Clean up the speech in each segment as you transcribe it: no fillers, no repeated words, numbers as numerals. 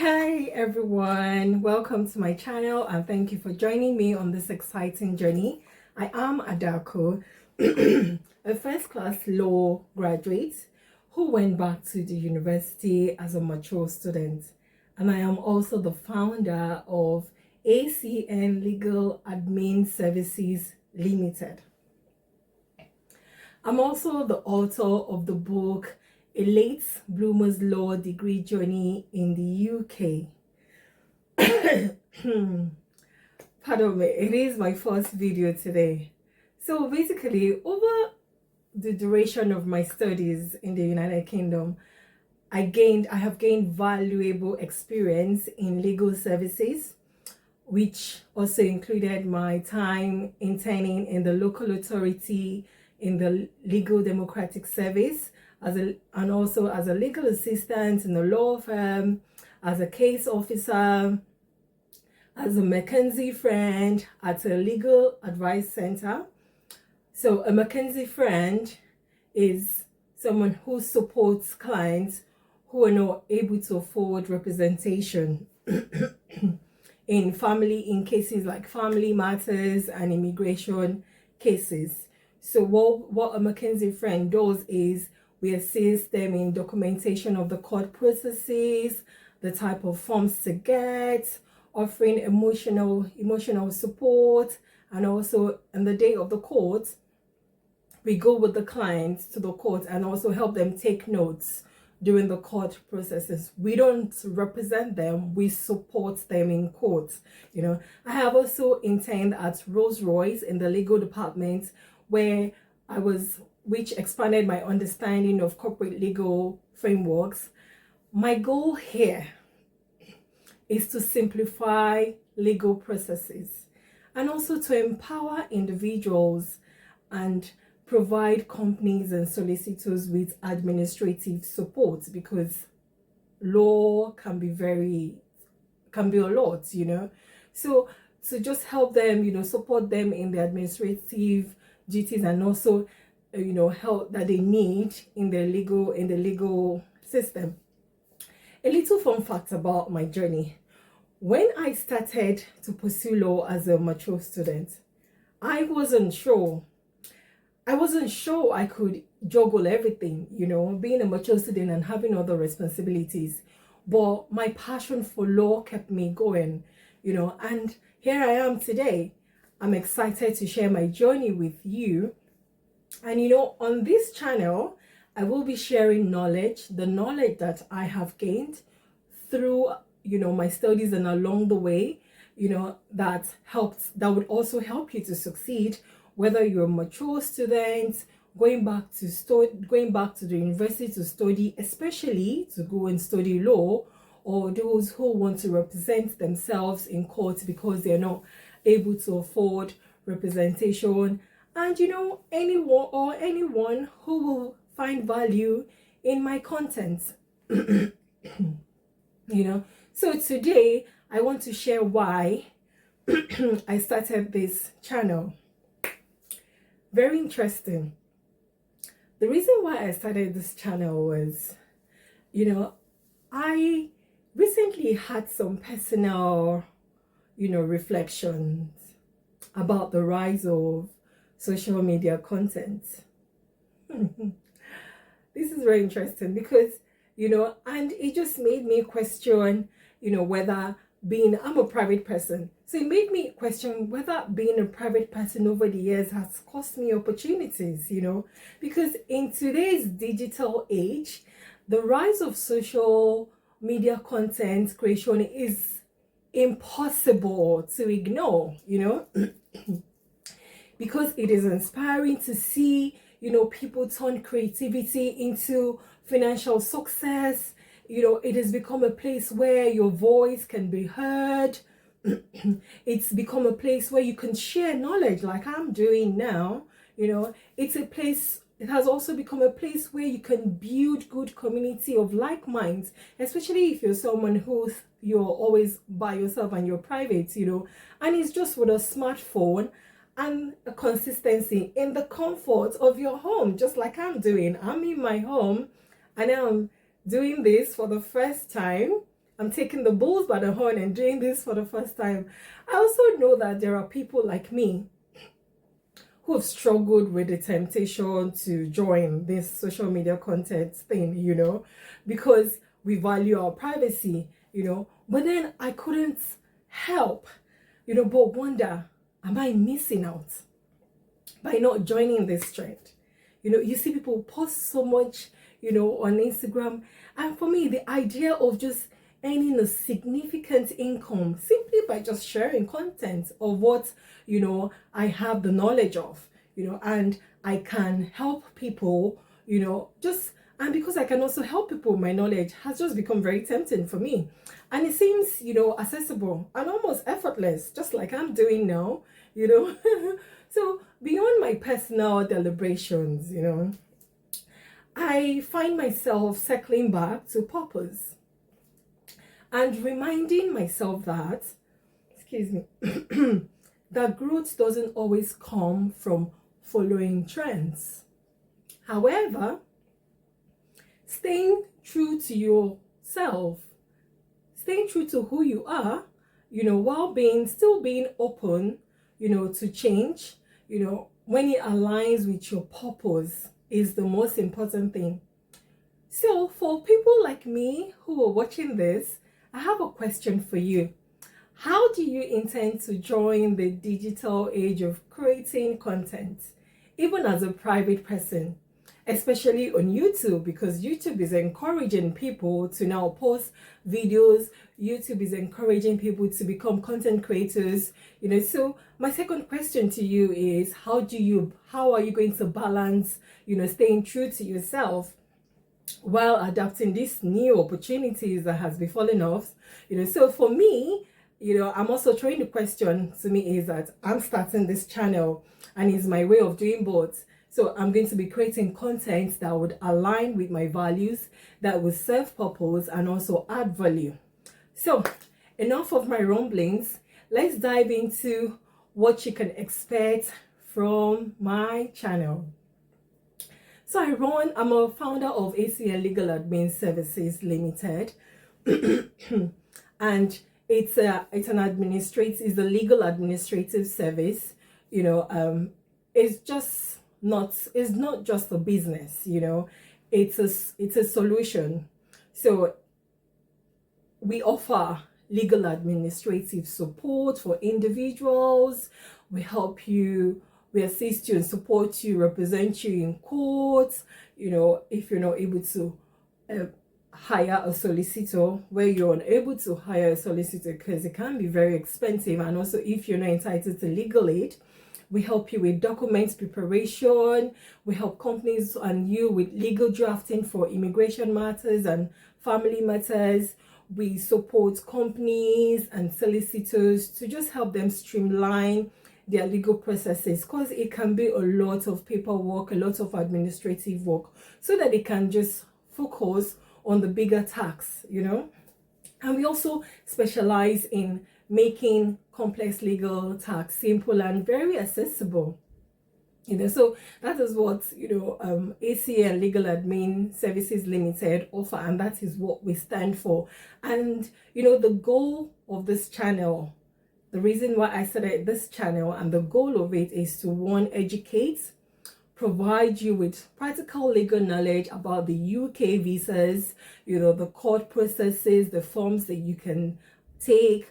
Hi everyone, welcome to my channel and thank you for joining me on this exciting journey. I am Adako, a first-class law graduate who went back to the university as a mature student, and I am also the founder of ACN Legal Admin Services Limited. I'm also the author of the book A Late Bloomer's Law Degree Journey in the UK. Pardon me, it is my first video today. So basically, over the duration of my studies in the United Kingdom, I have gained valuable experience in legal services, which also included my time interning in the local authority in the Legal Democratic Service, and also as a legal assistant in a law firm, as a case officer, as a McKinsey friend at a legal advice center. So a McKinsey friend is someone who supports clients who are not able to afford representation in cases like family matters and immigration cases. So what a McKinsey friend does is we assist them in documentation of the court processes, the type of forms to get, offering emotional support, and also on the day of the court, we go with the client to the court and also help them take notes during the court processes. We don't represent them, we support them in court. I have also interned at Rolls-Royce in the legal department, which expanded my understanding of corporate legal frameworks. My goal here is to simplify legal processes and also to empower individuals and provide companies and solicitors with administrative support, because law can be a lot, So to just help them, support them in the administrative duties, and also help that they need in the legal system. A little fun fact about my journey: when I started to pursue law as a mature student, I wasn't sure I could juggle everything, being a mature student and having other responsibilities. But my passion for law kept me going, and here I am today. I'm excited to share my journey with you. And on this channel, I will be sharing the knowledge that I have gained through, my studies and along the way, that would also help you to succeed, whether you're a mature student, going back to the university to study, especially to go and study law, or those who want to represent themselves in court because they're not able to afford representation, and anyone who will find value in my content. So today I want to share why I started this channel. Very interesting. The reason why I started this channel was, I recently had some personal reflections about the rise of social media content. This is very interesting because and it just made me question whether I'm a private person, so it made me question whether being a private person over the years has cost me opportunities, because in today's digital age, the rise of social media content creation is impossible to ignore, because it is inspiring to see, people turn creativity into financial success. It has become a place where your voice can be heard. It's become a place where you can share knowledge like I'm doing now. It has also become a place where you can build good community of like minds, especially if you're someone you're always by yourself and you're private, and it's just with a smartphone and a consistency in the comfort of your home, just like I'm doing. I'm in my home and I'm doing this for the first time. I'm taking the bulls by the horn and doing this for the first time. I also know that there are people like me who have struggled with the temptation to join this social media content thing, because we value our privacy, but then I couldn't help, but wonder, am I missing out by not joining this trend? You see people post so much, on Instagram, and for me, the idea of just earning a significant income simply by just sharing content of what I have the knowledge of, and I can help people, and because I can also help people with my knowledge has just become very tempting for me. And it seems, accessible and almost effortless, just like I'm doing now, So beyond my personal deliberations, I find myself circling back to purpose and reminding myself that, that growth doesn't always come from following trends. However, staying true to yourself, staying true to who you are, while still being open, to change, when it aligns with your purpose is the most important thing. So for people like me who are watching this, I have a question for you. How do you intend to join the digital age of creating content, even as a private person, especially on YouTube, because YouTube is encouraging people to now post videos. YouTube is encouraging people to become content creators, So my second question to you is, how are you going to balance, staying true to yourself while adapting these new opportunities that has befallen us? So for me, I'm also trying the question to me is that I'm starting this channel and it's my way of doing both. So I'm going to be creating content that would align with my values, that would serve purpose and also add value. So enough of my rumblings. Let's dive into what you can expect from my channel. So I'm a founder of ACN Legal Admin Services Limited. And it's a legal administrative service. It's not just a business, it's a solution. So we offer legal administrative support for individuals. We assist you and support you, represent you in court, if you're not able to hire a solicitor, where you're unable to hire a solicitor because it can be very expensive, and also if you're not entitled to legal aid, we help you with documents preparation. We help companies and you with legal drafting for immigration matters and family matters. We support companies and solicitors to just help them streamline their legal processes, because it can be a lot of paperwork, a lot of administrative work, so that they can just focus on the bigger tasks, And we also specialize in making complex legal tasks simple and very accessible. So that is what ACN Legal Admin Services Limited offer, and that is what we stand for. And the goal of this channel, the reason why I started this channel, and the goal of it is to, one, educate, provide you with practical legal knowledge about the UK visas, the court processes, the forms that you can take,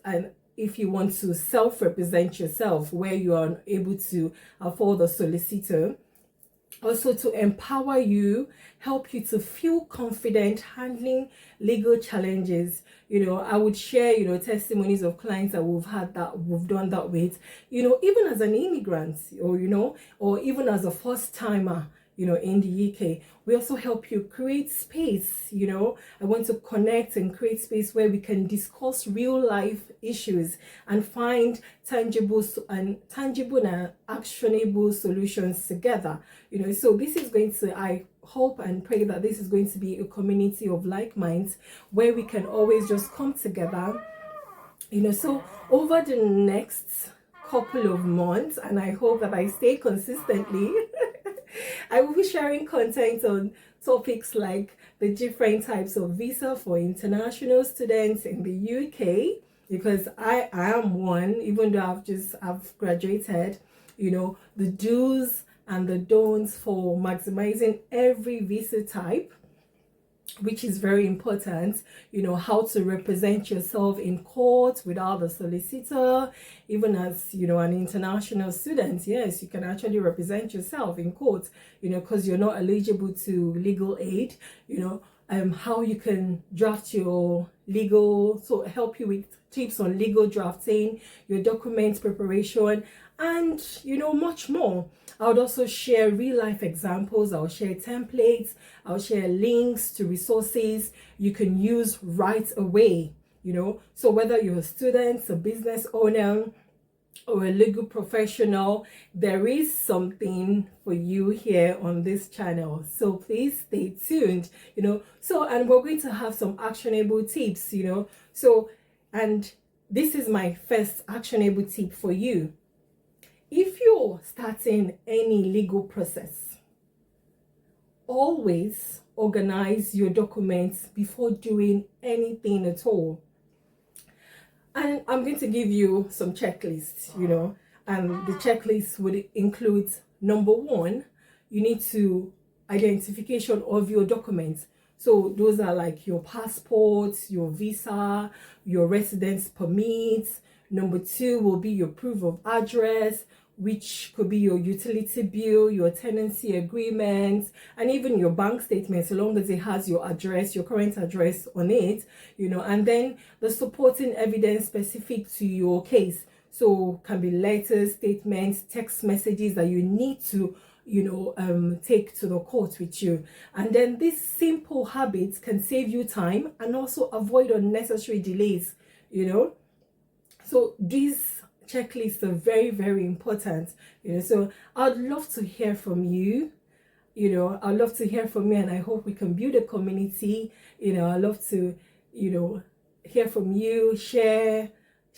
and if you want to self-represent yourself where you are able to afford a solicitor. Also to empower you, help you to feel confident handling legal challenges. I would share, testimonies of clients that we've done that with, even as an immigrant, or even as a first timer, in the UK. We also help you create space. I want to connect and create space where we can discuss real life issues and find tangible and actionable solutions together. So this is going to, I hope and pray that this is going to be a community of like minds where we can always just come together. So over the next couple of months, and I hope that I stay consistently, I will be sharing content on topics like the different types of visa for international students in the UK, because I am one, even though I've graduated, the do's and the don'ts for maximizing every visa type, which is very important. How to represent yourself in court without the solicitor. Even as an international student, yes, you can actually represent yourself in court, because you're not eligible to legal aid. How you can draft your legal, so help you with tips on legal drafting, your document preparation, and much more. I would also share real life examples. I'll share templates. I'll share links to resources you can use right away. So whether you're a student, a business owner, or a legal professional, there is something for you here on this channel. So please stay tuned. And we're going to have some actionable tips. And this is my first actionable tip for you. If you're starting any legal process, always organize your documents before doing anything at all. And I'm going to give you some checklists, and the checklist would include, number one, you need to identification of your documents. So those are like your passport, your visa, your residence permits. Number two will be your proof of address, which could be your utility bill, your tenancy agreement, and even your bank statement, so long as it has your address, your current address on it, and then the supporting evidence specific to your case. So can be letters, statements, text messages that you need to take to the court with you. And then these simple habits can save you time and also avoid unnecessary delays. So these checklists are very, very important. So I'd love to hear from you. I'd love to hear from you, and I hope we can build a community. I'd love to hear from you. Share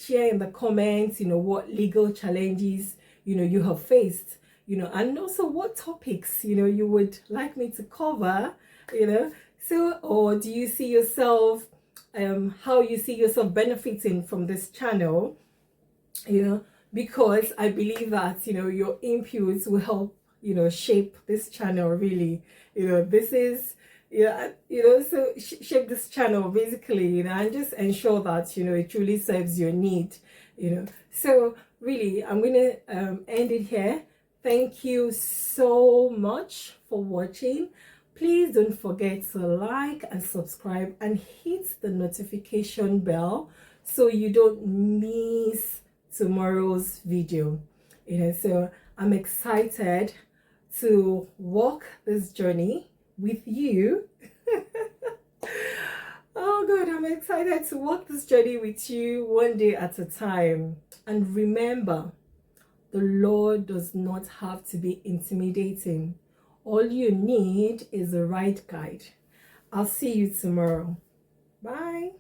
in the comments what legal challenges you have faced, and also what topics you would like me to cover. So, or do you see yourself how you see yourself benefiting from this channel, because I believe that your inputs will help shape this channel. Really, this is so shape this channel basically, and just ensure that it truly serves your need. So really, I'm gonna end it here. Thank you so much for watching. Please don't forget to like and subscribe and hit the notification bell so you don't miss tomorrow's video. So I'm excited to walk this journey with you. Oh God, I'm excited to walk this journey with you one day at a time. And remember, the law does not have to be intimidating. All you need is the right guide. I'll see you tomorrow. Bye.